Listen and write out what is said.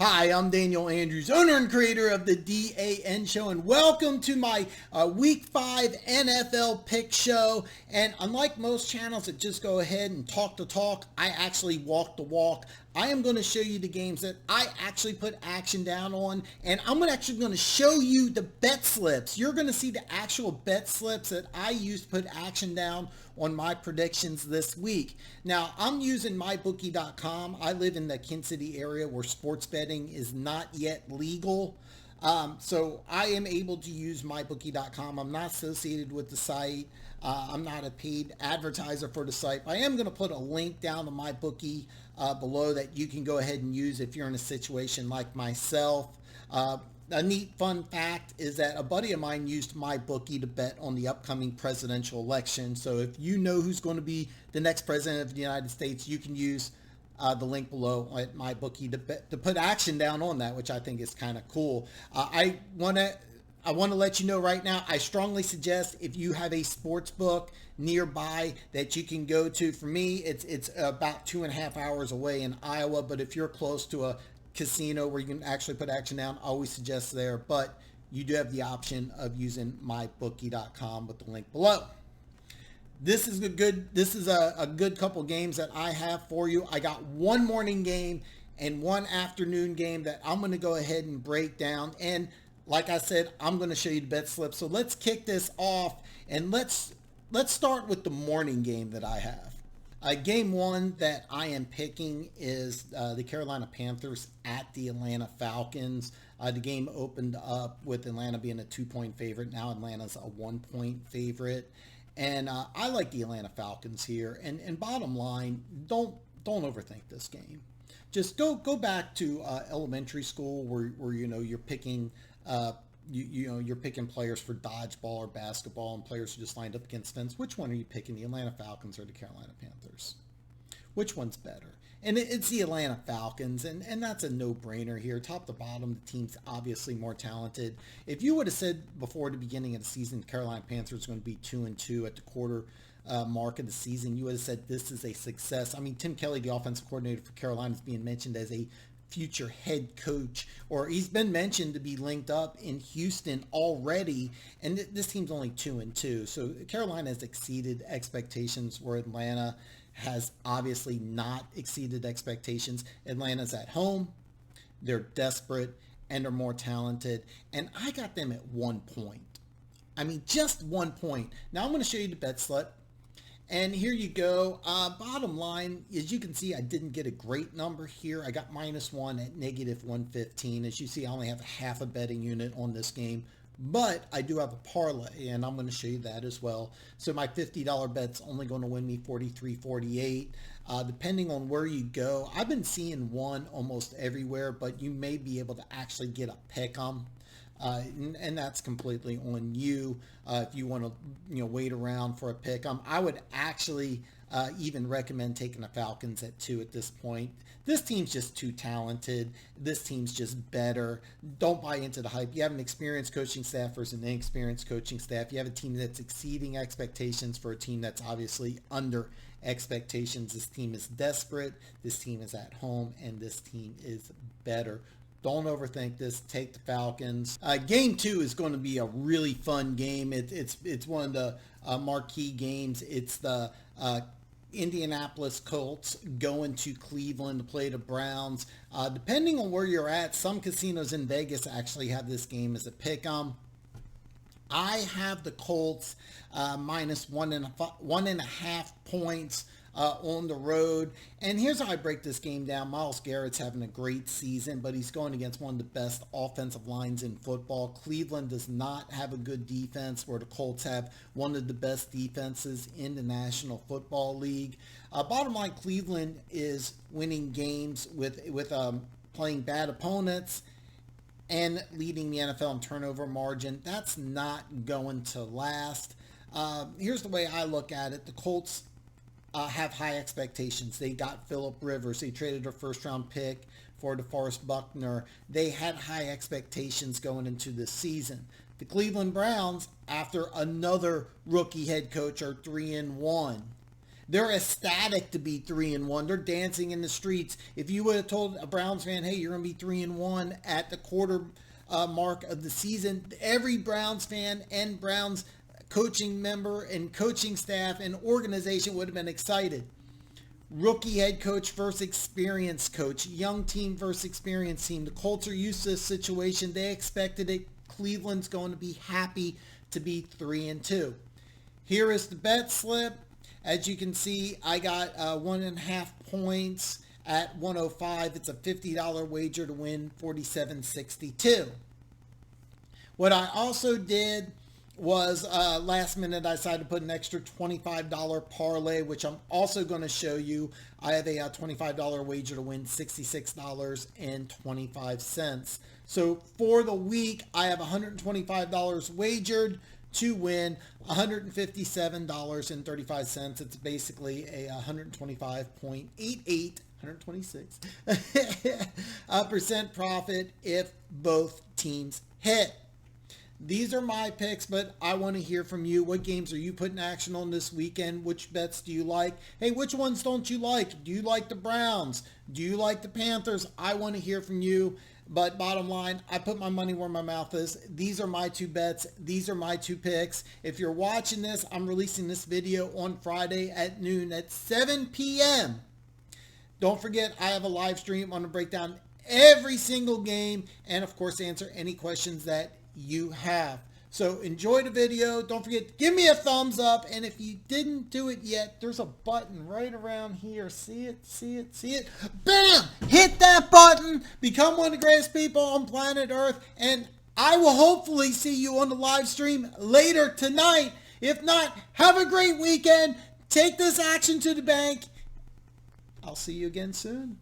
Hi, I'm Daniel Andrews, owner and creator of the TheDANshow, and welcome to my Week 5 NFL Pick Show. And unlike most channels that just go ahead and talk the talk, I actually walk the walk. I am going to show you the games that I actually put action down on, and I'm actually going to show you the bet slips. You're going to see the actual bet slips that I used to put action down on my predictions this week. Now, I'm using mybookie.com. I live in the Kansas City area where sports betting is not yet legal. So I am able to use mybookie.com. I'm not associated with the site. I'm not a paid advertiser for the site. I am going to put a link down to MyBookie below that you can go ahead and use if you're in a situation like myself. A neat fun fact is that a buddy of mine used MyBookie to bet on the upcoming presidential election. So if you know who's going to be the next president of the United States, you can use the link below at MyBookie to put action down on that, which I think is kind of cool. I want to let you know right now, I strongly suggest if you have a sports book nearby that you can go to. For me, it's about 2.5 hours away in Iowa, but if you're close to a casino where you can actually put action down, I always suggest there. But you do have the option of using mybookie.com with the link below. This is a good couple games that I have for you. I got one morning game and one afternoon game that I'm going to go ahead and break down. And like I said, I'm going to show you the bet slip. So let's kick this off, and let's start with the morning game that I have. Game one that I am picking is the Carolina Panthers at the Atlanta Falcons. The game opened up with Atlanta being a 2-point favorite. Now Atlanta's a 1-point favorite. And I like the Atlanta Falcons here. And bottom line, don't overthink this game. Just go back to elementary school where you're picking you're picking players for dodgeball or basketball, and players are just lined up against fence. Which one are you picking, the Atlanta Falcons or the Carolina Panthers? Which one's better? And it's the Atlanta Falcons, and that's a no-brainer here. Top to bottom, the team's obviously more talented. If you would have said before the beginning of the season the Carolina Panthers are going to be 2-2 at the quarter mark of the season, you would have said this is a success. I mean, Tim Kelly, the offensive coordinator for Carolina, is being mentioned as a future head coach, or he's been mentioned to be linked up in Houston already, and this team's only 2-2. So Carolina has exceeded expectations where Atlanta has obviously not exceeded expectations. Atlanta's at home, they're desperate, and they're more talented, and I got them at 1 point. I mean, just 1 point. Now I'm going to show you the bet slip. And here you go. Bottom line, as you can see, I didn't get a great number here. I got -1 at -115. As you see, I only have half a betting unit on this game, but I do have a parlay, and I'm going to show you that as well. So my $50 bet's only going to win me $43.48. Depending on where you go, I've been seeing one almost everywhere, but you may be able to actually get a pick 'em. And that's completely on you if you want to wait around for a pick. I would actually even recommend taking the Falcons at 2 at this point. This team's just too talented. This team's just better. Don't buy into the hype. You have an experienced coaching staff versus an inexperienced coaching staff. You have a team that's exceeding expectations for a team that's obviously under expectations. This team is desperate. This team is at home, and this team is better. Don't overthink this. Take the Falcons. Game 2 is going to be a really fun game. It's one of the marquee games. It's the Indianapolis Colts going to Cleveland to play the Browns. Depending on where you're at, some casinos in Vegas actually have this game as a pick 'em. I have the Colts -1.5 points on the road. And here's how I break this game down. Myles Garrett's having a great season, but he's going against one of the best offensive lines in football. Cleveland does not have a good defense, where the Colts have one of the best defenses in the National Football League. Bottom line, Cleveland is winning games with playing bad opponents and leading the NFL in turnover margin. That's not going to last. Here's the way I look at it. The Colts have high expectations. They got Phillip Rivers. They traded their first-round pick for DeForest Buckner. They had high expectations going into this season. The Cleveland Browns, after another rookie head coach, are 3-1. They're ecstatic to be 3-1. They're dancing in the streets. If you would have told a Browns fan, hey, you're going to be 3-1 at the quarter mark of the season, every Browns fan and Browns coaching member and coaching staff and organization would have been excited. Rookie head coach versus experienced coach. Young team versus experienced team. The Colts are used to this situation. They expected it. Cleveland's going to be happy to be 3-2. Here is the bet slip. As you can see, I got 1.5 points at 105. It's a $50 wager to win $47.62. What I also did was last minute I decided to put an extra $25 parlay, which I'm also going to show you. I have a $25 wager to win $66.25. So for the week, I have $125 wagered to win $157.35. It's basically a 126% profit if both teams hit. These are my picks, but I want to hear from you. What games are you putting action on this weekend? Which bets do you like? Hey, which ones don't you like? Do you like the Browns? Do you like the Panthers? I want to hear from you. But bottom line, I put my money where my mouth is. These are my two bets. These are my two picks. If you're watching this, I'm releasing this video on Friday at noon at 7 p.m. Don't forget, I have a live stream. I'm going to break down every single game and, of course, answer any questions that you have. So enjoy the video. Don't forget, give me a thumbs up. And if you didn't do it yet, there's a button right around here. See it, see it, see it. Bam! Hit that button. Become one of the greatest people on planet Earth. And I will hopefully see you on the live stream later tonight. If not, have a great weekend. Take this action to the bank. I'll see you again soon.